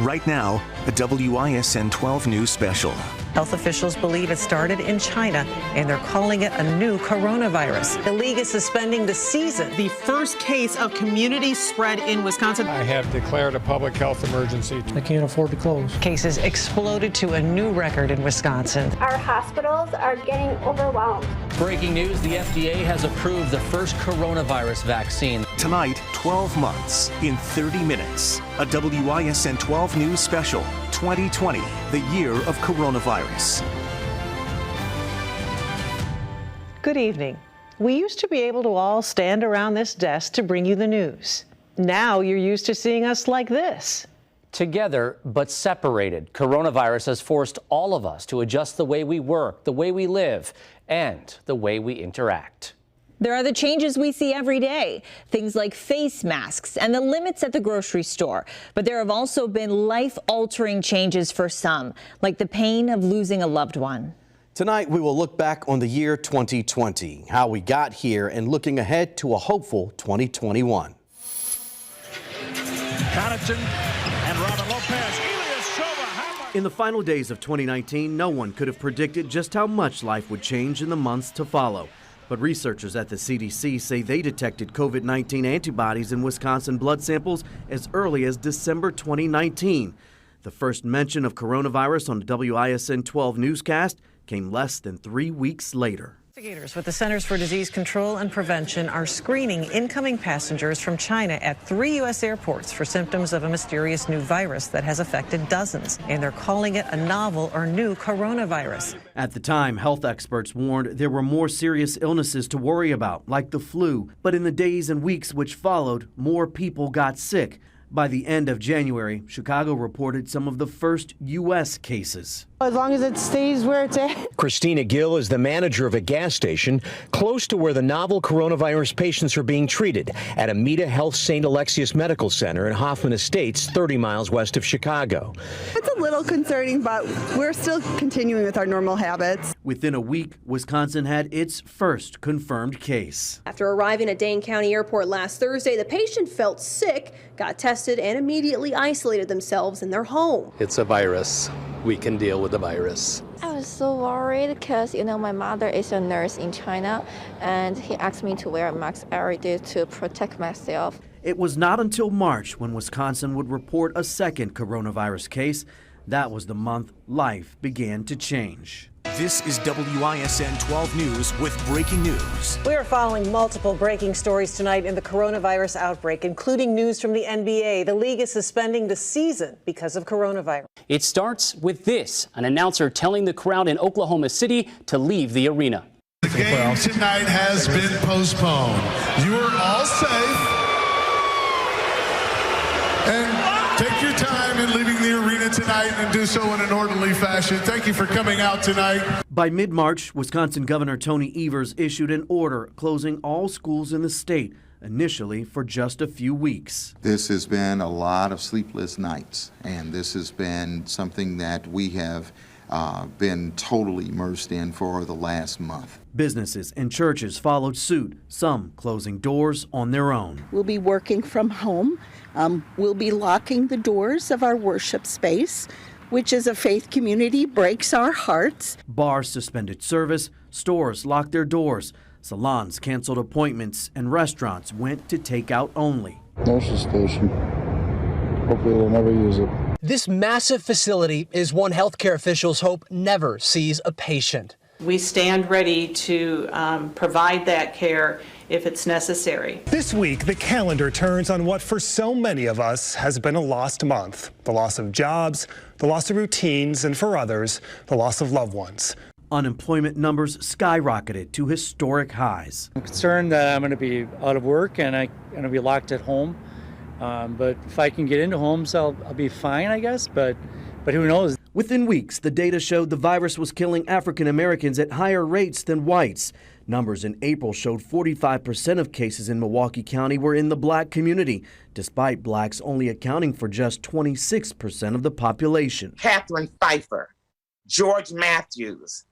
Right now, a WISN 12 News special. Health officials believe it started in China, and they're calling it a new coronavirus. The league is suspending the season. The first case of community spread in Wisconsin. I have declared a public health emergency. I can't afford to close. Cases exploded to a new record in Wisconsin. Our hospitals are getting overwhelmed. Breaking news, the FDA has approved the first coronavirus vaccine. Tonight, 12 months in 30 minutes. A WISN 12 News special. 2020, the year of coronavirus. Good evening. We used to be able to all stand around this desk to bring you the news. Now you're used to seeing us like this. Together, but separated, coronavirus has forced all of us to adjust the way we work, the way we live, and the way we interact. There are the changes we see every day, things like face masks and the limits at the grocery store. But there have also been life-altering changes for some, like the pain of losing a loved one. Tonight, we will look back on the year 2020, how we got here, and looking ahead to a hopeful 2021. Connaughton and Robin Lopez. In the final days of 2019, no one could have predicted just how much life would change in the months to follow. But researchers at the CDC say they detected COVID-19 antibodies in Wisconsin blood samples as early as December 2019. The first mention of coronavirus on the WISN 12 newscast came less than 3 weeks later. Investigators with the Centers for Disease Control and Prevention are screening incoming passengers from China at 3 U.S. airports for symptoms of a mysterious new virus that has affected dozens. And they're calling it a novel or new coronavirus. At the time, health experts warned there were more serious illnesses to worry about, like the flu. But in the days and weeks which followed, more people got sick. By the end of January, Chicago reported some of the first U.S. cases. As long as it stays where it's at. Christina Gill is the manager of a gas station close to where the novel coronavirus patients are being treated at Amita Health St. Alexius Medical Center in Hoffman Estates, 30 miles west of Chicago. It's a little concerning, but we're still continuing with our normal habits. Within a week, Wisconsin had its first confirmed case. After arriving at Dane County Airport last Thursday, the patient felt sick, got tested, and immediately isolated themselves in their home. It's a virus. We can deal with the virus. I was so worried because, my mother is a nurse in China, and he asked me to wear a mask every day to protect myself. It was not until March when Wisconsin would report a second coronavirus case. That was the month life began to change. This is WISN 12 News with breaking news. We are following multiple breaking stories tonight in the coronavirus outbreak, including news from the NBA. The league is suspending the season because of coronavirus. It starts with this, an announcer telling the crowd in Oklahoma City to leave the arena. The game tonight has been postponed. You are all safe. And take your time in leaving the arena tonight and do so in an orderly fashion. Thank you for coming out tonight. By mid-March, Wisconsin Governor Tony Evers issued an order closing all schools in the state, initially for just a few weeks. This has been a lot of sleepless nights, and this has been something that we have been totally immersed in for the last month. Businesses and churches followed suit, some closing doors on their own. We'll be working from home. We'll be locking the doors of our worship space, which as a faith community breaks our hearts. Bars suspended service, stores locked their doors, salons canceled appointments, and restaurants went to takeout only. Nurse's station. Hopefully they'll never use it. This massive facility is one healthcare officials hope never sees a patient. We stand ready to provide that care if it's necessary. This week, the calendar turns on what for so many of us has been a lost month. The loss of jobs, the loss of routines, and for others, the loss of loved ones. Unemployment numbers skyrocketed to historic highs. I'm concerned that I'm going to be out of work and I'm going to be locked at home. But if I can get into homes, I'll be fine, I guess. But who knows? Within weeks, the data showed the virus was killing African Americans at higher rates than whites. Numbers in April showed 45% of cases in Milwaukee County were in the black community, despite blacks only accounting for just 26% of the population. Catherine Pfeiffer, George Matthews,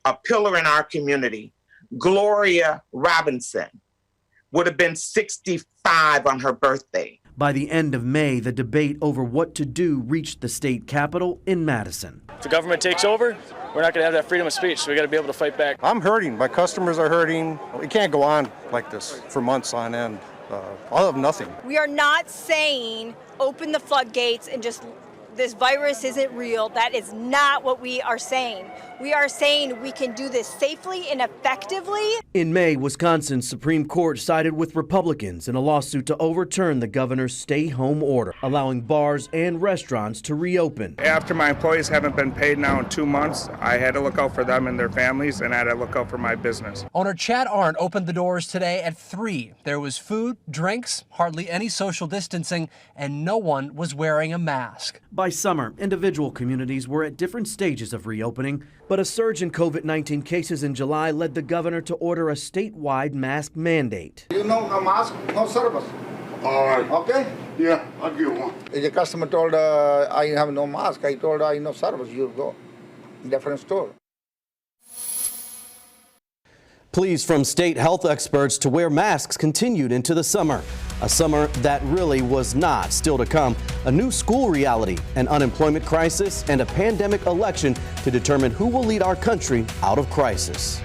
a pillar in our community, Gloria Robinson, would have been 65 on her birthday. By the end of May, the debate over what to do reached the state capitol in Madison. If the government takes over, we're not going to have that freedom of speech, so we got to be able to fight back. I'm hurting. My customers are hurting. We can't go on like this for months on end. I'll have nothing. We are not saying open the floodgates and just this virus isn't real. That is not what we are saying. We are saying we can do this safely and effectively. In May, Wisconsin's Supreme Court sided with Republicans in a lawsuit to overturn the governor's stay-home order, allowing bars and restaurants to reopen. After my employees haven't been paid now in 2 months, I had to look out for them and their families, and I had to look out for my business. Owner Chad Arndt opened the doors today at 3. There was food, drinks, hardly any social distancing, and no one was wearing a mask. By summer, individual communities were at different stages of reopening, but a surge in COVID-19 cases in July led the governor to order a statewide mask mandate. You know, a mask, no service. All right. Okay? Yeah, I'll get one. The customer told I have no mask. I told I no service. You go different store. Pleas from state health experts to wear masks continued into the summer. A summer that really was not. Still to come, a new school reality, an unemployment crisis, and a pandemic election to determine who will lead our country out of crisis.